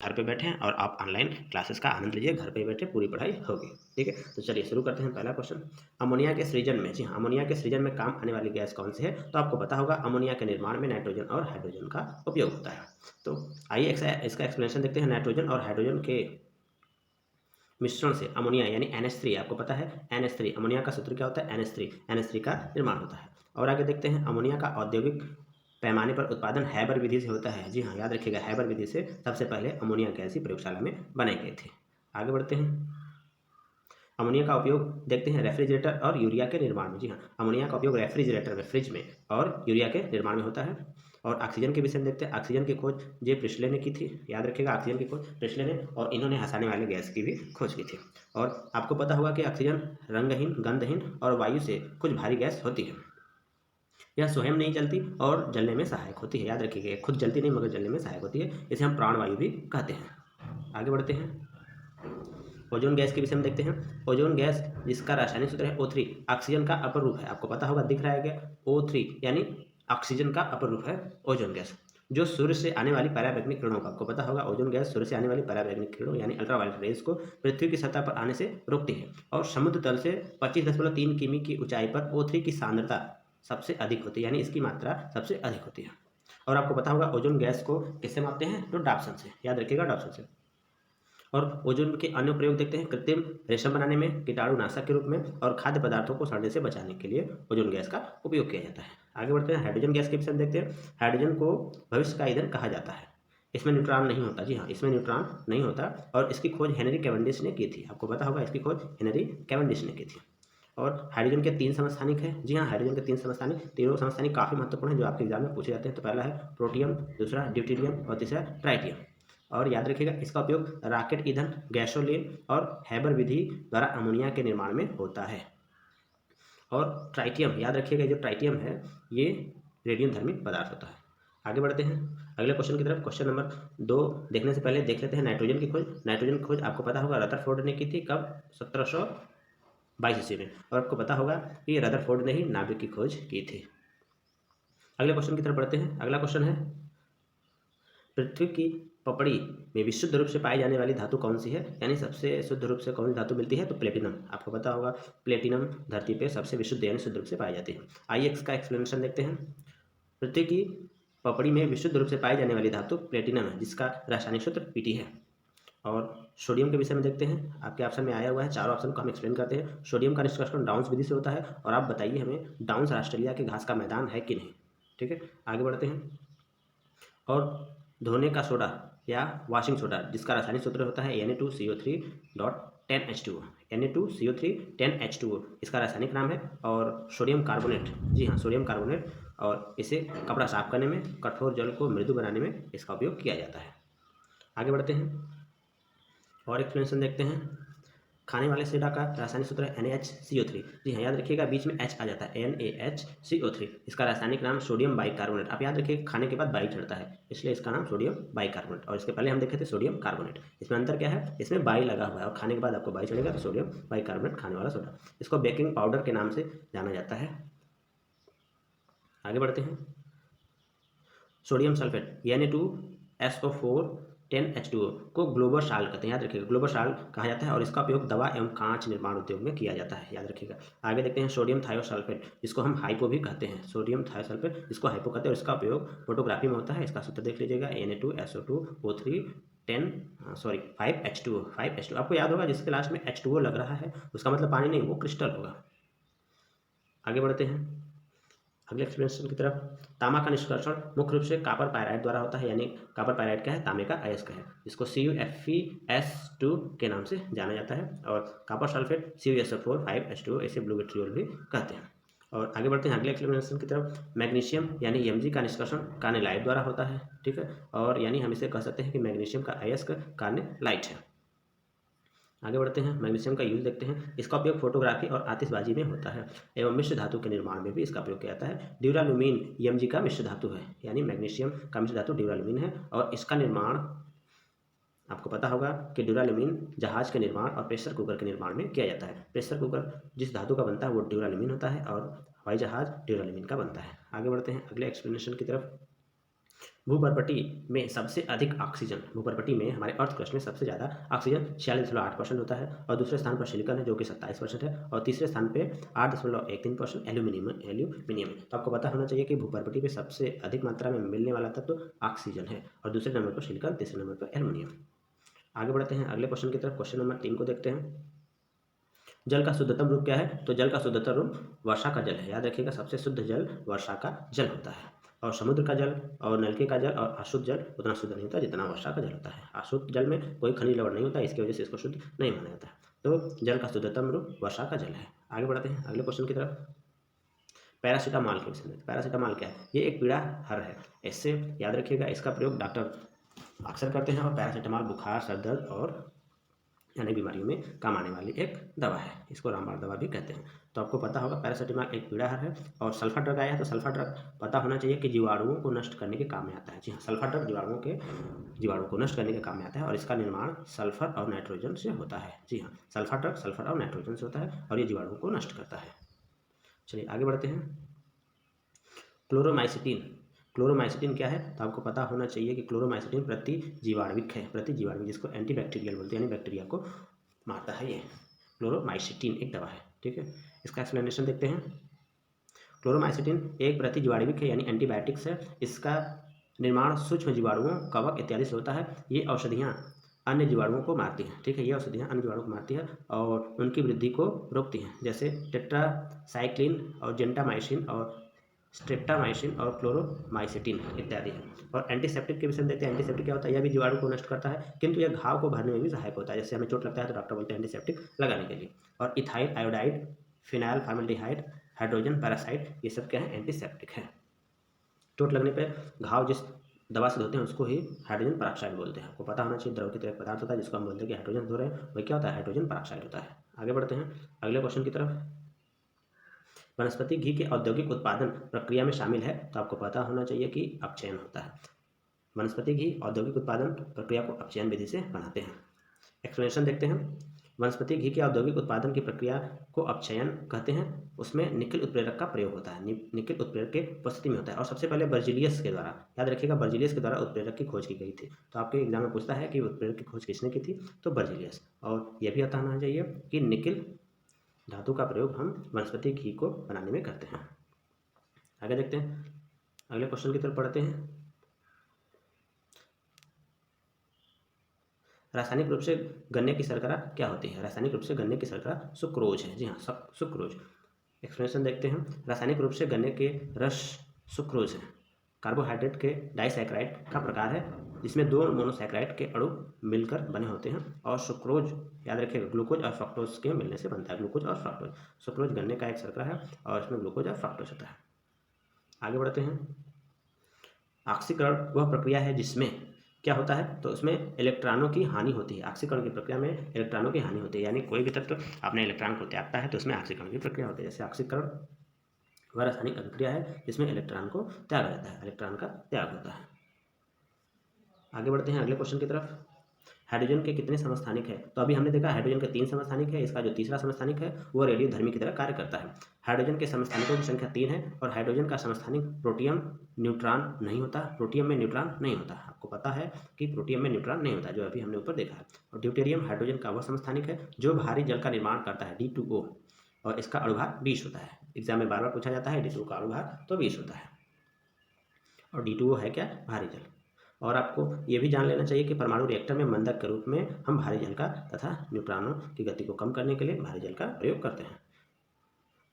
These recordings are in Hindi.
घर पे बैठे हैं और आप ऑनलाइन क्लासेस का आनंद लीजिए, घर पे बैठे पूरी पढ़ाई होगी। ठीक है, तो चलिए शुरू करते हैं पहला क्वेश्चन। अमोनिया के सृजन में, जी हाँ, अमोनिया के सृजन में काम आने वाली गैस कौन सी है? तो आपको पता होगा अमोनिया के निर्माण में नाइट्रोजन और हाइड्रोजन का उपयोग होता है। तो आइए इसका एक्सप्लेनेशन देखते हैं। नाइट्रोजन और हाइड्रोजन के मिश्रण से अमोनिया यानी NH3, आपको पता है NH3, अमोनिया का सूत्र क्या होता है? NH3 का निर्माण होता है। और आगे देखते हैं, अमोनिया का औद्योगिक पैमाने पर उत्पादन हैबर विधि से होता है। जी हाँ, याद रखिएगा, हैबर विधि से सबसे पहले अमोनिया गैस प्रयोगशाला में बनाए गए थे। आगे बढ़ते हैं, अमोनिया का उपयोग देखते हैं रेफ्रिजरेटर और यूरिया के निर्माण में। जी हाँ, अमोनिया का उपयोग रेफ्रिजरेटर में, फ्रिज में और यूरिया के निर्माण में होता है। और ऑक्सीजन के विषय में देखते हैं, ऑक्सीजन की खोज जे प्रिस्ले ने की थी। याद रखिएगा, ऑक्सीजन की खोज प्रिस्ले ने, और इन्होंने हंसाने वाले गैस की भी खोज की थी। और आपको पता होगा कि ऑक्सीजन रंगहीन, गंधहीन और वायु से कुछ भारी गैस होती है। यह स्वयं नहीं जलती और जलने में सहायक होती है। याद रखिएगा, ये खुद जलती नहीं मगर जलने में सहायक होती है। इसे हम प्राणवायु भी कहते हैं। आगे बढ़ते हैं, ओजोन गैस के विषय में देखते हैं। ओजोन गैस जिसका रासायनिक सूत्र है O3, ऑक्सीजन का अपर रूप है। आपको पता होगा, दिख रहा है क्या? O3 यानी ऑक्सीजन का अपर रूप है ओजोन गैस, जो सूर्य से आने वाली पराबैंगनी किरणों का, आपको पता होगा ओजोन गैस सूर्य से आने वाली पराबैंगनी किरणों यानी अल्ट्रावायलेट रेज को पृथ्वी की सतह पर आने से रोकती है। और समुद्र तल से 25.3 किमी की ऊंचाई पर O3 की सांद्रता सबसे अधिक होती है, यानी इसकी मात्रा सबसे अधिक होती है। और आपको पता होगा ओजोन गैस को किससे मापते हैं? तो डॉप्सन से। याद रखिएगा, डॉप्सन से। और ओजोन के अन्य प्रयोग देखते हैं, कृत्रिम रेशम बनाने में, कीटाणुनाशक के रूप में, और खाद्य पदार्थों को सड़ने से बचाने के लिए ओजोन गैस का उपयोग किया जाता है। आगे बढ़ते हैं, हाइड्रोजन गैस के विषय में देखते हैं। हाइड्रोजन को भविष्य का ईंधन कहा जाता है। इसमें न्यूट्रॉन नहीं होता। जी हाँ, इसमें न्यूट्रॉन नहीं होता। और इसकी खोज हेनरी कैवेंडिश ने की थी। आपको पता होगा, इसकी खोज हेनरी कैवेंडिश ने की थी। और हाइड्रोजन के 3 समस्थानिक है। जी हाँ, हाइड्रोजन के 3 समस्थानिक, तीनों समस्थानिक काफ़ी महत्वपूर्ण है, जो आपके एग्जाम में पूछे जाते हैं। तो पहला है प्रोटियम, दूसरा ड्यूटेरियम और तीसरा ट्राइटियम। और याद रखिएगा, इसका उपयोग रॉकेट ईंधन, गैसोलीन और हैबर विधि द्वारा अमोनिया के निर्माण में होता है। और ट्राइटियम, याद रखिएगा, जो ट्राइटियम है ये रेडियम धर्मी पदार्थ होता है। आगे बढ़ते हैं अगले क्वेश्चन की तरफ। क्वेश्चन नंबर 2 देखने से पहले देख लेते हैं नाइट्रोजन की खोज। नाइट्रोजन की खोज आपको पता होगा रदरफोर्ड ने की थी। कब? 1722 ईस्वी में। और आपको पता होगा कि रदरफोर्ड ने ही नाभिक की खोज की थी। अगले क्वेश्चन की तरफ बढ़ते हैं। अगला क्वेश्चन है, पृथ्वी की पपड़ी में विशुद्ध रूप से पाई जाने वाली धातु कौन सी है? यानी सबसे शुद्ध रूप से कौन सी धातु मिलती है? तो प्लेटिनम। आपको पता होगा प्लेटिनम धरती पे सबसे विशुद्ध यानी शुद्ध रूप से पाई जाती है। आइए इसका एक्सप्लेनेशन देखते हैं। पृथ्वी की पपड़ी में विशुद्ध रूप से पाई जाने वाली धातु प्लेटिनम है, जिसका रासायनिक सूत्र Pt है। और सोडियम के विषय में देखते हैं। आपके ऑप्शन में आया हुआ है, चारों ऑप्शन को हम एक्सप्लेन करते हैं। सोडियम का निष्कर्षण डाउन्स विधि से होता है। और आप बताइए हमें, डाउन्स ऑस्ट्रेलिया के घास का मैदान है कि नहीं? ठीक है, आगे बढ़ते हैं। और धोने का सोडा या वॉशिंग सोडा, जिसका रासायनिक सूत्र होता है Na2CO3.10H2O, Na2CO3 10H2O इसका रासायनिक नाम है। और सोडियम कार्बोनेट, जी हाँ, सोडियम कार्बोनेट, और इसे कपड़ा साफ करने में, कठोर जल को मृदु बनाने में इसका उपयोग किया जाता है। आगे बढ़ते हैं और एक्सप्लेनेशन देखते हैं। खाने वाले सोडा का रासायनिक सूत्र है NaHCO3। जी हाँ, याद रखिएगा, बीच में H आ जाता है, NaHCO3। इसका रासायनिक नाम सोडियम बाइकार्बोनेट। आप याद रखिए, खाने के बाद बाई चढ़ता है, इसलिए इसका नाम सोडियम बाइकार्बोनेट। और इसके पहले हम देखे थे सोडियम कार्बोनेट। इसमें अंतर क्या है? इसमें बाई लगा हुआ है, और खाने के बाद आपको बाई चढ़ेगा तो सोडियम बाइकार्बोनेट खाने वाला सोडा। इसको बेकिंग पाउडर के नाम से जाना जाता है। आगे बढ़ते हैं, सोडियम सल्फेट Na2SO4 10H2O को ग्लोबल साल्ट कहते हैं। याद रखिएगा, ग्लोबल साल्ट कहा जाता है। और इसका उपयोग दवा एवं कांच निर्माण उद्योग में किया जाता है। याद रखिएगा। आगे देखते हैं सोडियम थायोसल्फेट, जिसको हम हाइपो भी कहते हैं। सोडियम थायोसल्फेट, जिसको हाइपो कहते हैं, और इसका उपयोग फोटोग्राफी में होता है। इसका सूत्र देख लीजिएगा, Na2SO2O3 5H2O। आपको याद होगा, जिसके लास्ट में H2O लग रहा है उसका मतलब पानी नहीं, वो क्रिस्टल होगा। आगे बढ़ते हैं अगले एक्सप्लेनेशन की तरफ। तांबा का निष्कर्षण मुख्य रूप से कॉपर पायराइड द्वारा होता है। यानी कॉपर पायराइड क्या है? तांबे का अयस्क है, जिसको CuFeS2 के नाम से जाना जाता है। और कॉपर सल्फेट CuSO4 5H2O, इसे ब्लू विट्रियोल भी कहते हैं। और आगे बढ़ते हैं अगले एक्सप्लेनेशन की तरफ। मैग्नीशियम यानी Mg का निष्कर्षण कार्नेलाइट द्वारा होता है। ठीक है, और यानी हम इसे कह सकते हैं कि मैग्नीशियम का अयस्क कार्नेलाइट है। आगे बढ़ते हैं, मैग्नीशियम का यूज देखते हैं। इसका उपयोग फोटोग्राफी और आतिशबाजी में होता है, एवं मिश्र धातु के निर्माण में भी इसका प्रयोग किया जाता है। ड्यूरालुमीन Mg का मिश्र धातु है, यानी मैग्नीशियम का मिश्र धातु ड्यूरालुमीन है। और इसका निर्माण आपको पता होगा कि ड्यूरालुमीन जहाज के निर्माण और प्रेशर कुकर के निर्माण में किया जाता है। प्रेशर कुकर जिस धातु का बनता है वो ड्यूरालुमीन होता है, और हवाई जहाज ड्यूरालुमीन का बनता है। आगे बढ़ते हैं अगले एक्सप्लेनेशन की तरफ। भूपर्पटी में सबसे अधिक ऑक्सीजन, भूपर्पटी में हमारे अर्थ क्रस्ट में सबसे ज़्यादा ऑक्सीजन 46.8% होता है, और दूसरे स्थान पर सिलिकॉन है जो कि 27% है, और तीसरे स्थान पे 8.13% एल्यूमिनियम है। तो आपको पता होना चाहिए कि भूपर्पटी पे सबसे अधिक मात्रा में मिलने वाला तत्व ऑक्सीजन है, और दूसरे नंबर पर सिलिकॉन, तीसरे नंबर पर एल्यूमिनियम। आगे बढ़ते हैं अगले क्वेश्चन की तरफ। क्वेश्चन नंबर 3 को देखते हैं। जल का शुद्धतम रूप क्या है? तो जल का शुद्धतम रूप वर्षा का जल है। याद रखिएगा, सबसे शुद्ध जल वर्षा का जल होता है, और समुद्र का जल और नलके का जल और अशुद्ध जल उतना शुद्ध नहीं होता जितना वर्षा का जल होता है। अशुद्ध जल में कोई खनिज लवण नहीं होता, इसकी वजह से इसको शुद्ध नहीं माना जाता है। तो जल का शुद्धतम रूप वर्षा का जल है। आगे बढ़ते हैं अगले क्वेश्चन की तरफ। पैरासीटामॉल के विषय में। पैरासीटामॉल क्या है? ये एक पीड़ा हर है। इससे याद रखिएगा, इसका प्रयोग डॉक्टर अक्सर करते हैं, और पैरासीटामॉल बुखार, सर दर्द और अनेक बीमारियों में काम आने वाली एक दवा है। इसको रामबाण दवा भी कहते हैं। तो आपको पता होगा पैरासीटामॉल एक पीड़ाहार है। और सल्फा ड्रग आया है, तो सल्फा ड्रग पता होना चाहिए कि जीवाणुओं को नष्ट करने के काम में आता है। जी हाँ, सल्फा ड्रग जीवाणुओं को नष्ट करने के काम में आता है, और इसका निर्माण सल्फर और नाइट्रोजन से होता है। जी हाँ, सल्फा ड्रग सल्फर और नाइट्रोजन से होता है, और ये जीवाणुओं को नष्ट करता है। चलिए आगे बढ़ते हैं। क्लोरोमाइसिटीन। क्लोरोमाइसिटीन क्या है? तो आपको पता होना चाहिए कि क्लोरोमाइसिटीन प्रतिजीवाणुविक है। प्रतिजीवाणुविक, जिसको एंटीबैक्टीरियल बोलते हैं, यानी बैक्टीरिया को मारता है। ये क्लोरोमाइसिटीन एक दवा है। ठीक है, इसका एक्सप्लेनेशन देखते हैं। क्लोरोमाइसिटीन एक प्रतिजीवाणुविक है, यानी एंटीबायोटिक्स है। इसका निर्माण सूक्ष्म जीवाणुओं, कवक इत्यादि से होता है। ये औषधियाँ अन्य जीवाणुओं को मारती हैं। ठीक है, ये औषधियाँ अन्य जीवाणुओं को मारती है और उनकी वृद्धि को रोकती हैं, जैसे टेट्रासाइक्लिन और जेंटामाइसिन और स्ट्रेप्टामाइसिन और क्लोरोमाइसिटीन इत्यादि है। और एंटीसेप्टिक के विषय में देखते हैं। एंटीसेप्टिक क्या होता है? यह भी जीवाणु को नष्ट करता है, किंतु यह घाव को भरने में भी सहायक होता है। जैसे हमें चोट लगता है तो डॉक्टर बोलते हैं एंटीसेप्टिक लगाने के लिए। और ethyl iodide, phenyl formaldehyde, hydrogen peroxide, ये सब क्या है? एंटीसेप्टिक है। चोट लगने पर घाव जिस दवा से धोते हैं उसको ही हाइड्रोजन पेरोक्साइड बोलते हैं। आपको पता होना चाहिए, द्रव की तरह एक पदार्थ होता है जिसको हम बोलते हैं कि हाइड्रोजन धो रहे हैं, वही क्या होता है? हाइड्रोजन पेरोक्साइड होता है। आगे बढ़ते हैं अगले क्वेश्चन की तरफ। वनस्पति घी के औद्योगिक उत्पादन प्रक्रिया में शामिल है, तो आपको पता होना चाहिए कि अपचयन होता है। वनस्पति घी औद्योगिक उत्पादन प्रक्रिया को अपचयन विधि से बनाते हैं। एक्सप्लेनेशन देखते हैं। वनस्पति घी के औद्योगिक उत्पादन की प्रक्रिया को अपचयन कहते हैं। उसमें निकल उत्प्रेरक का प्रयोग होता है। निकल उत्प्रेरक के उपस्थिति में होता है, और सबसे पहले बर्जीलियस के द्वारा, याद रखिएगा, बर्जीलियस के द्वारा उत्प्रेरक की खोज की गई थी। तो आपके एग्जाम में पूछता है कि उत्प्रेरक की खोज किसने की थी? तो बर्जीलियस। और यह भी पता होना चाहिए कि निकल धातु का प्रयोग हम वनस्पति घी को बनाने में करते हैं। आगे देखते हैं, अगले क्वेश्चन की तरफ पढ़ते हैं। रासायनिक रूप से गन्ने की शर्करा क्या होती है? रासायनिक रूप से गन्ने की शर्करा सुक्रोज है। जी हाँ, सुक्रोज। एक्सप्लेनेशन देखते हैं। रासायनिक रूप से गन्ने के रस सुक्रोज है। कार्बोहाइड्रेट के डाइसैकराइड का प्रकार है, जिसमें दो मोनोसैकराइड के अणु मिलकर बने होते हैं। और सुक्रोज, याद रखिएगा, ग्लूकोज और फ्रक्टोज के मिलने से बनता है। ग्लूकोज और फ्रक्टोज। सुक्रोज गन्ने का एक शर्करा है, और इसमें ग्लूकोज और फ्रक्टोज होता है। आगे बढ़ते हैं। ऑक्सीकरण वह प्रक्रिया है जिसमें क्या होता है? तो उसमें इलेक्ट्रॉनों की हानि होती है। ऑक्सीकरण की प्रक्रिया में इलेक्ट्रॉनों की हानि होती है, यानी कोई भी तत्व अपने इलेक्ट्रॉन को त्यागता है तो उसमें ऑक्सीकरण की प्रक्रिया होती है। जैसे ऑक्सीकरण वह रासायनिक अभिक्रिया है जिसमें इलेक्ट्रॉन को त्यागा जाता है, इलेक्ट्रॉन का त्याग होता है। आगे बढ़ते हैं अगले क्वेश्चन की तरफ। हाइड्रोजन के कितने समस्थानिक है? तो अभी हमने देखा हाइड्रोजन के 3 समस्थानिक है। इसका जो तीसरा समस्थानिक है वो रेडियोधर्मी की तरह कार्य करता है। हाइड्रोजन के समस्थानिकों की संख्या 3 है, और हाइड्रोजन का समस्थानिक प्रोटियम न्यूट्रॉन नहीं होता। प्रोटियम में न्यूट्रॉन नहीं होता। आपको पता है कि प्रोटियम में न्यूट्रॉन नहीं होता, जो अभी हमने ऊपर देखा है। और ड्यूटेरियम हाइड्रोजन का वह समस्थानिक है जो भारी जल का निर्माण करता है, D2O, और इसका अणुभार 20 होता है। एग्जाम में बार बार पूछा जाता है D2O का अणुभार, तो 20 होता है। और D2O है क्या? भारी जल। और आपको ये भी जान लेना चाहिए कि परमाणु रिएक्टर में मंदक के रूप में हम भारी जल का तथा न्यूट्रॉनों की गति को कम करने के लिए भारी जल का प्रयोग करते हैं।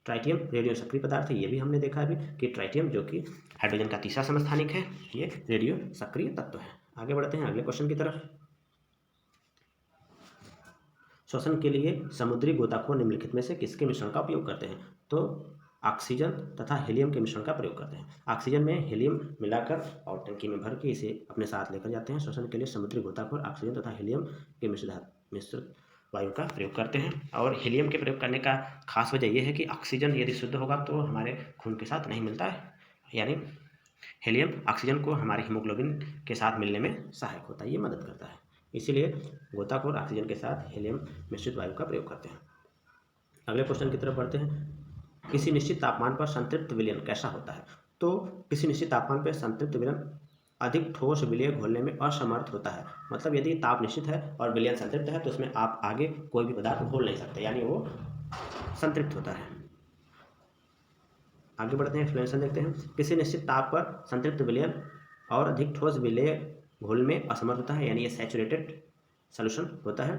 ट्राइटियम रेडियो सक्रिय पदार्थ है, ये भी हमने देखा अभी कि ट्राइटियम, जो कि हाइड्रोजन का तीसरा समस्थानिक है, ये रेडियो सक्रिय तत्व है। आगे बढ़ते हैं अगले क्वेश्चन की तरफ। श्वसन के लिए समुद्री गोताखोर निम्नलिखित में से किसके मिश्रण का उपयोग करते हैं? तो ऑक्सीजन तथा हीलियम के मिश्रण का प्रयोग करते हैं। ऑक्सीजन में हीलियम मिलाकर और टंकी में भर के इसे अपने साथ लेकर जाते हैं। श्वसन के लिए समुद्री गोताखोर ऑक्सीजन तथा हीलियम के मिश्रित वायु का प्रयोग करते हैं। और हीलियम के प्रयोग करने का खास वजह यह है कि ऑक्सीजन यदि शुद्ध होगा तो हमारे खून के साथ नहीं मिलता है, यानी हीलियम ऑक्सीजन को हमारे हीमोग्लोबिन के साथ मिलने में सहायक होता है, ये मदद करता है। इसीलिए गोताखोर ऑक्सीजन के साथ हीलियम मिश्रित वायु का प्रयोग करते हैं। अगले क्वेश्चन की तरफ बढ़ते हैं। किसी निश्चित तापमान पर संतृप्त विलयन कैसा होता है? तो किसी निश्चित तापमान पर संतृप्त विलयन अधिक ठोस विलेय घोलने में असमर्थ होता है। मतलब यदि ताप निश्चित है और विलयन संतृप्त है तो उसमें आप आगे कोई भी पदार्थ घोल नहीं सकते, यानी वो संतृप्त होता है। आगे बढ़ते हैं, एक्सप्लेनेशन देखते हैं। किसी निश्चित ताप पर संतृप्त विलयन और अधिक ठोस विलेय घोल में असमर्थ होता है, यानी ये सैचुरेटेड सॉल्यूशन होता है।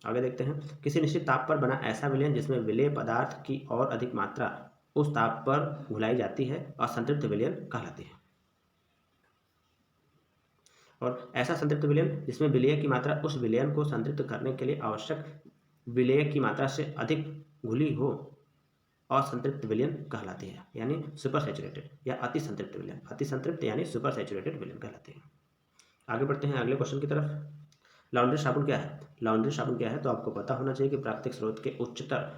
आगे देखते हैं, किसी निश्चित ताप पर बना ऐसा विलयन जिसमें विलेय पदार्थ की और अधिक मात्रा उस ताप पर घुलाई जाती है और संतृप्त विलयन कहलाती है। और ऐसा संतृप्त विलयन जिसमें विलेय की मात्रा उस विलयन को संतृप्त करने के लिए आवश्यक विलेय की मात्रा से अधिक घुली हो और संतृप्त विलयन कहलाती है, यानी सुपर सैचुरेटेड या अति संतृप्त विलयन। अति संतृप्त यानी सुपर सैचुरेटेड विलयन कहलाती है। आगे बढ़ते हैं अगले क्वेश्चन की तरफ। लॉन्ड्री साबुन क्या है? लॉन्ड्री साबुन क्या है तो आपको पता होना चाहिए कि प्राकृतिक स्रोत के उच्चतर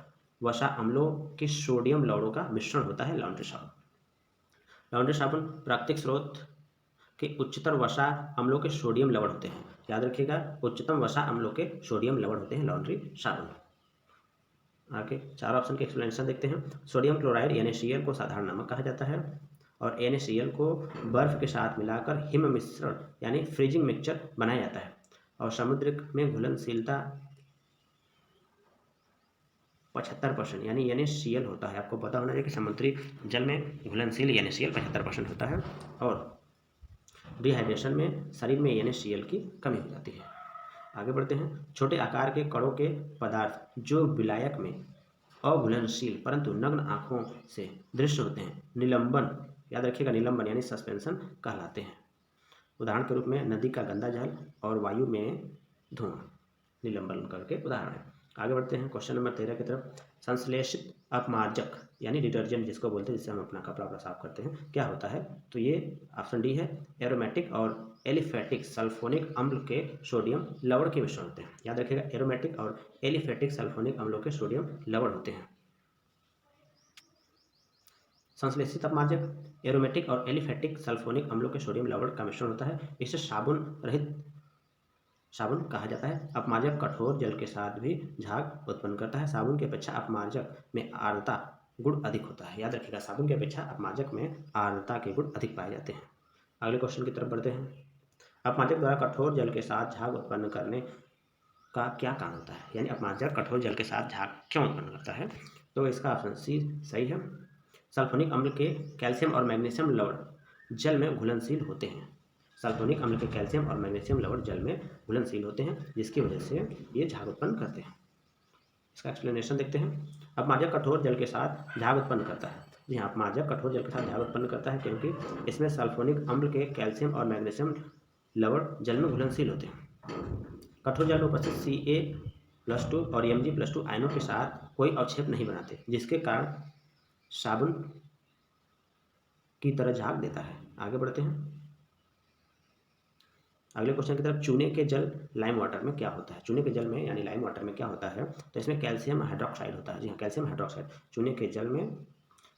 वसा अम्लों के सोडियम लवणों का मिश्रण होता है लॉन्ड्री साबुन। लॉन्ड्री साबुन प्राकृतिक स्रोत के उच्चतर वसा अम्लों के सोडियम लवण होते हैं। याद रखिएगा, उच्चतम वसा अम्लों के सोडियम लवण होते हैं लॉन्ड्री साबुन। आगे 4 ऑप्शन के एक्सप्लेनेशन देखते हैं। सोडियम क्लोराइड NaCl को साधारण नमक कहा जाता है और NaCl को बर्फ के साथ मिलाकर हिम मिश्रण यानी फ्रीजिंग मिक्सचर बनाया जाता है और समुद्र में घुलनशीलता 75% यानी NaCl होता है। आपको पता होना चाहिए कि समुद्री जल में घुलनशील NaCl 75% होता है और डिहाइड्रेशन में शरीर में NaCl की कमी हो जाती है। आगे बढ़ते हैं। छोटे आकार के कणों के पदार्थ जो विलायक में अघुलनशील परंतु नग्न आंखों से दृश्य होते हैं निलंबन, याद रखिएगा निलंबन यानी सस्पेंशन कहलाते हैं। उदाहरण के रूप में नदी का गंदा जल और वायु में धुआं निलंबन करके उदाहरण है। आगे बढ़ते हैं क्वेश्चन नंबर 13 की तरफ। संश्लेषित अपमार्जक यानी डिटर्जेंट जिसको बोलते हैं, जिससे हम अपना कपड़ा साफ करते हैं, क्या होता है? तो ये ऑप्शन डी है, एरोमेटिक और एलिफेटिक सल्फोनिक अम्ल के सोडियम लवण के मिश्रण होते हैं। याद रखिएगा, एरोमेटिक और एलिफेटिक सल्फोनिक अम्लों के सोडियम लवण होते हैं। संश्लेषित अपमार्जक एरोमेटिक और एलिफेटिक सल्फोनिक अम्लों के सोडियम लवण का मिश्रण होता है। इसे साबुन रहित साबुन कहा जाता है। अपमार्जक कठोर जल के साथ भी झाग उत्पन्न करता है। साबुन की अपेक्षा अपमार्जक में आर्द्रता गुण अधिक होता है। याद रखिएगा, साबुन की अपेक्षा अपमार्जक में आर्द्रता के गुण अधिक पाए जाते हैं। अगले क्वेश्चन की तरफ बढ़ते हैं। अपमार्जक द्वारा कठोर जल के साथ झाग उत्पन्न करने का क्या कारण होता है? यानी अपमार्जक कठोर जल के साथ झाग क्यों उत्पन्न करता है? तो इसका ऑप्शन सी सही है। सल्फोनिक अम्ल के कैल्शियम और मैग्नीशियम लवण जल में घुलनशील होते हैं। सल्फोनिक अम्ल के कैल्शियम और मैग्नीशियम लवण जल में घुलनशील होते हैं, जिसकी वजह से ये झाग उत्पन्न करते हैं। इसका एक्सप्लेनेशन देखते हैं। अपमार्जक कठोर जल के साथ झाग उत्पन्न करता है। जी हाँ, अपमार्जक कठोर जल के साथ झाग उत्पन्न करता है क्योंकि इसमें सल्फोनिक अम्ल के कैल्शियम और मैग्नीशियम लवण जल में घुलनशील होते हैं। कठोर जल में उपस्थित Ca+2 और Mg+2 आयनों के साथ कोई अवक्षेप नहीं बनाते, जिसके कारण साबुन की तरह झाग देता है। आगे बढ़ते हैं अगले क्वेश्चन की तरफ। चूने के जल लाइम वाटर में क्या होता है? चूने के जल में यानी लाइम वाटर में क्या होता है? तो इसमें कैल्शियम हाइड्रोक्साइड होता है। जी हाँ, कैल्शियम हाइड्रोक्साइड। चूने के जल में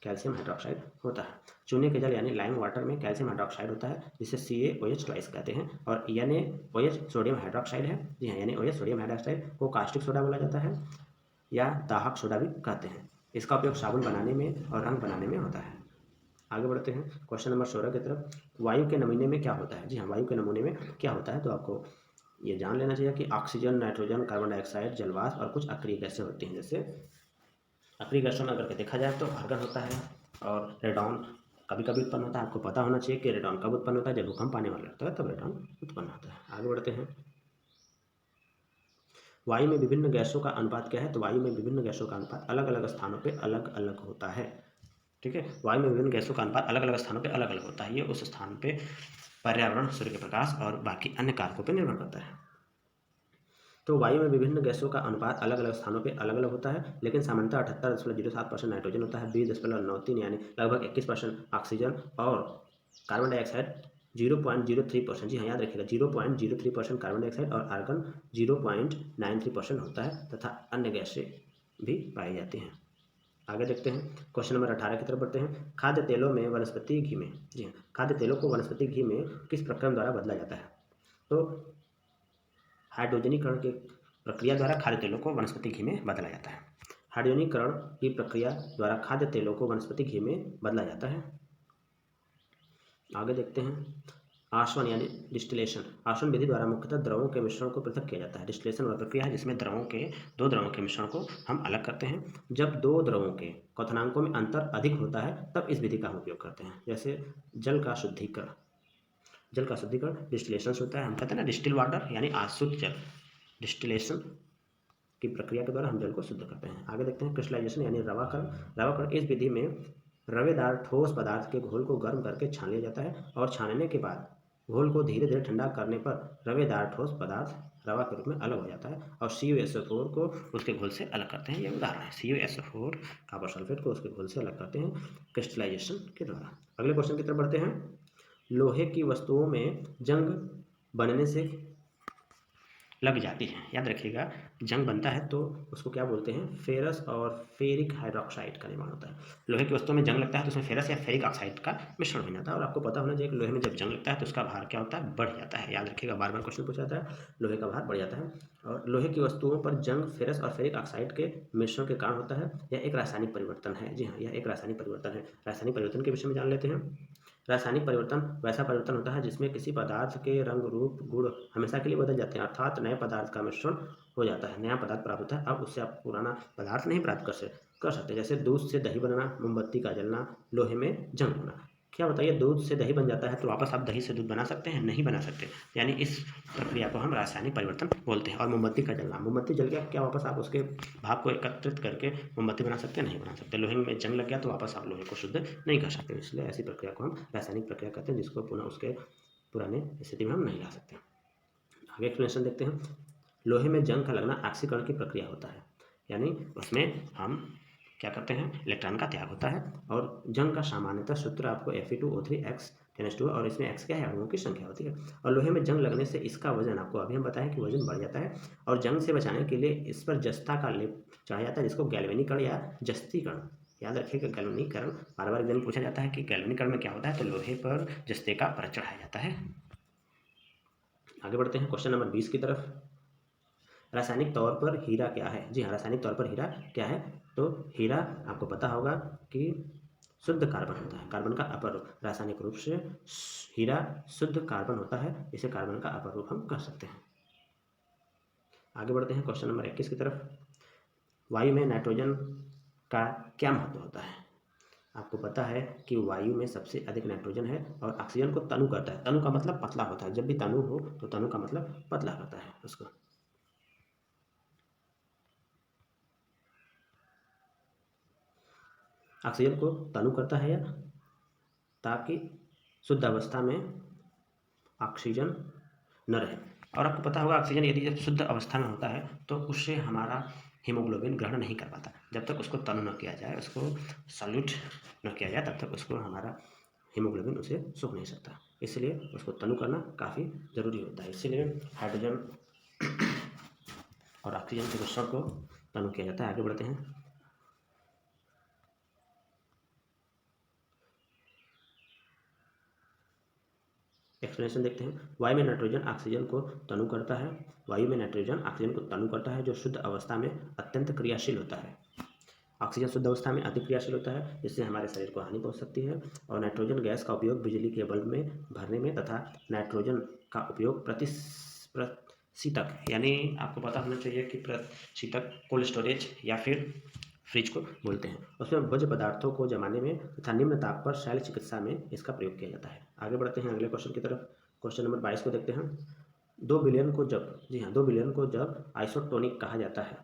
कैल्शियम हाइड्रोक्साइड होता है। चूने के जल यानी लाइम वाटर में कैल्शियम हाइड्रोक्साइड होता है, जिसे CaOH ट्वाइस कहते हैं और NaOH सोडियम हाइड्रोक्साइड है। जी हाँ, NaOH सोडियम हाइड्रोक्साइड को कास्टिक सोडा बोला जाता है या दाहक सोडा भी कहते हैं। इसका उपयोग साबुन बनाने में और रंग बनाने में होता है। आगे बढ़ते हैं क्वेश्चन नंबर 16 की तरफ। वायु के नमूने में क्या होता है? जी हाँ, वायु के नमूने में क्या होता है तो आपको ये जान लेना चाहिए कि ऑक्सीजन, नाइट्रोजन, कार्बन डाइऑक्साइड, जलवाष्प और कुछ अक्रिय गैसें होती हैं। जैसे अक्रिय गैसों में अगर के देखा जाए तो आर्गन होता है और रेडॉन कभी कभी उत्पन्न होता है। आपको पता होना चाहिए कि रेडॉन कब उत्पन्न होता है? जब भूकंप आने वाला लगता है तब रेडॉन उत्पन्न होता है। आगे बढ़ते हैं। वायु में विभिन्न गैसों का अनुपात क्या है? तो वायु में विभिन्न गैसों का अनुपात अलग अलग स्थानों पर अलग अलग होता है। ठीक है, वायु में विभिन्न गैसों का अनुपात अलग अलग स्थानों पे अलग अलग होता है। ये उस स्थान पे पर्यावरण, सूर्य के प्रकाश और बाकी अन्य कारकों पे निर्भर करता है। तो वायु में विभिन्न गैसों का अनुपात अलग अलग स्थानों पे अलग अलग होता है, लेकिन सामान्यतः 78.07% नाइट्रोजन होता है, 20.93 यानी लगभग 21% ऑक्सीजन और कार्बन डाइऑक्साइड 0.03%। जी हाँ, याद रखिएगा 0.03% कार्बन डाइऑक्साइड और आर्गन 0.93% होता है तथा अन्य गैसें भी पाई जाती हैं। आगे देखते हैं क्वेश्चन नंबर 18 की तरफ बढ़ते हैं। खाद्य तेलों में वनस्पति घी में, जी हाँ, खाद्य तेलों को वनस्पति घी में किस प्रक्रम द्वारा बदला जाता है? तो हाइड्रोजनीकरण की प्रक्रिया द्वारा खाद्य तेलों को वनस्पति घी में बदला जाता है। हाइड्रोजनीकरण की प्रक्रिया द्वारा खाद्य तेलों को वनस्पति घी में बदला जाता है। आगे देखते हैं आसवन यानी डिस्टिलेशन, आसवन विधि द्वारा मुख्यतः द्रवों के मिश्रण को पृथक किया जाता है। डिस्टिलेशन वह प्रक्रिया है जिसमें दो द्रवों के मिश्रण को हम अलग करते हैं। जब दो द्रवों के क्वथनांकों में अंतर अधिक होता है तब इस विधि का हम उपयोग करते हैं। जैसे जल का शुद्धिकरण डिस्टिलेशन से होता है। हम कहते हैं ना डिस्टिल वाटर यानी आशुद्ध जल, डिस्टिलेशन की प्रक्रिया के द्वारा हम जल को शुद्ध करते हैं। आगे देखते हैं क्रिस्टलाइजेशन यानी रवाकरण इस विधि में रवेदार ठोस पदार्थ के घोल को गर्म करके छान लिया जाता है और छानने के बाद घोल को धीरे धीरे ठंडा करने पर रवेदार ठोस पदार्थ रवा के रूप में अलग हो जाता है और CuSO4 को उसके घोल से अलग करते हैं। यह उदाहरण है, CuSO4 कॉपर सल्फेट को उसके घोल से अलग करते हैं क्रिस्टलाइजेशन के द्वारा। अगले क्वेश्चन की तरफ बढ़ते हैं। लोहे की वस्तुओं में जंग बनने से लग जाती है। याद रखिएगा, जंग बनता है तो उसको क्या बोलते हैं, फेरस और फेरिक हाइड्रोक्साइड का निर्माण होता है। लोहे की वस्तुओं में जंग लगता है तो उसमें फेरस या फेरिक ऑक्साइड का मिश्रण हो जाता है। और आपको पता होना चाहिए कि लोहे में जब जंग लगता है तो उसका भार क्या होता है, बढ़ जाता है। याद रखिएगा, बार बार क्वेश्चन पूछा जाता है, लोहे का भार बढ़ जाता है। और लोहे की वस्तुओं पर जंग फेरस और फेरिक ऑक्साइड के मिश्रण के कारण होता है। यह एक रासायनिक परिवर्तन है। जी हाँ, यह एक रासायनिक परिवर्तन है। रासायनिक परिवर्तन के विषय में जान लेते हैं। रासायनिक परिवर्तन वैसा परिवर्तन होता है जिसमें किसी पदार्थ के रंग, रूप, गुण हमेशा के लिए बदल जाते हैं, अर्थात नए पदार्थ का मिश्रण हो जाता है, नया पदार्थ प्राप्त होता है। अब उससे आप पुराना पदार्थ नहीं प्राप्त कर सकते। जैसे दूध से दही बनना, मोमबत्ती का जलना, लोहे में जंग होना। क्या बताइए, दूध से दही बन जाता है तो वापस आप दही से दूध बना सकते हैं, नहीं बना सकते। यानी इस प्रक्रिया को हम रासायनिक परिवर्तन बोलते हैं। और मोमबत्ती का जलना, मोमबत्ती जल गया, क्या वापस आप उसके भाप को एकत्रित करके मोमबत्ती बना सकते हैं, नहीं बना सकते। लोहे में जंग लग गया तो वापस आप लोहे को शुद्ध नहीं कर सकते। इसलिए ऐसी प्रक्रिया को हम रासायनिक प्रक्रिया कहते हैं, जिसको पुनः उसके पुराने स्थिति में हम नहीं ला सकते। आगे एक्सप्लेनेशन देखते हैं। लोहे में जंग का लगना ऑक्सीकरण की प्रक्रिया होता है, यानी उसमें हम क्या करते हैं, इलेक्ट्रॉन का त्याग होता है। और जंग का सामान्यतः सूत्र आपको Fe2O3 X टेंस टू, और इसमें X क्या है, अणुओं की संख्या होती है। और लोहे में जंग लगने से इसका वजन, आपको अभी हम बताएं कि वजन बढ़ जाता है। और जंग से बचाने के लिए इस पर जस्ता का लेप चढ़ाया जाता है, जिसको गैल्वेनीकरण या जस्तीकरण, याद रखिएगा गैल्वेनीकरण बार बार एग्जाम पूछा जाता है कि गैल्वेनीकरण में क्या होता है, तो लोहे पर जस्ते का परत चढ़ाया जाता है। आगे बढ़ते हैं क्वेश्चन नंबर 20 की तरफ। रासायनिक तौर पर हीरा क्या है। जी हाँ, रासायनिक तौर पर हीरा क्या है, तो हीरा आपको पता होगा कि शुद्ध कार्बन होता है, कार्बन का अपर रूप। रासायनिक रूप से हीरा शुद्ध कार्बन होता है, इसे कार्बन का अपर रूप हम कह सकते हैं। आगे बढ़ते हैं क्वेश्चन नंबर 21 की तरफ। वायु में नाइट्रोजन का क्या महत्व होता है। आपको पता है कि वायु में सबसे अधिक नाइट्रोजन है और ऑक्सीजन को तनु करता है। तनु का मतलब पतला होता है, जब भी तनु हो तो तनु का मतलब पतला करता है उसको। ऑक्सीजन को तनु करता है, या ताकि शुद्ध अवस्था में ऑक्सीजन न रहे। और आपको पता होगा, ऑक्सीजन यदि जब शुद्ध अवस्था में होता है तो उससे हमारा हीमोग्लोबिन ग्रहण नहीं कर पाता। जब तक उसको तनु न किया जाए, उसको सॉल्यूट न किया जाए, तब तक उसको हमारा हीमोग्लोबिन उसे सूख नहीं सकता। इसलिए उसको तनु करना काफ़ी ज़रूरी होता है। इसीलिए हाइड्रोजन और ऑक्सीजन के मिश्रण को तनु किया जाता है। आगे बढ़ते हैं। एक्सप्लेनेशन देखते हैं। वायु में नाइट्रोजन ऑक्सीजन को तनु करता है। वायु में नाइट्रोजन ऑक्सीजन को तनु करता है, जो शुद्ध अवस्था में अत्यंत क्रियाशील होता है। ऑक्सीजन शुद्ध अवस्था में अति क्रियाशील होता है, जिससे हमारे शरीर को हानि पहुंच सकती है। और नाइट्रोजन गैस का उपयोग बिजली के बल्ब में भरने में तथा नाइट्रोजन का उपयोग प्रतिशीतक, यानी आपको पता होना चाहिए कि प्रतिशीतक कोल्ड स्टोरेज या फिर फ्रिज को बोलते हैं, उसमें भोज्य पदार्थों को जमाने में तथा निम्न ताप पर शैल चिकित्सा में इसका प्रयोग किया जाता है। आगे बढ़ते हैं अगले क्वेश्चन की तरफ। क्वेश्चन नंबर 22 को देखते हैं। 2 बिलियन को जब, जी हाँ, 2 बिलियन को जब आइसोटोनिक कहा जाता है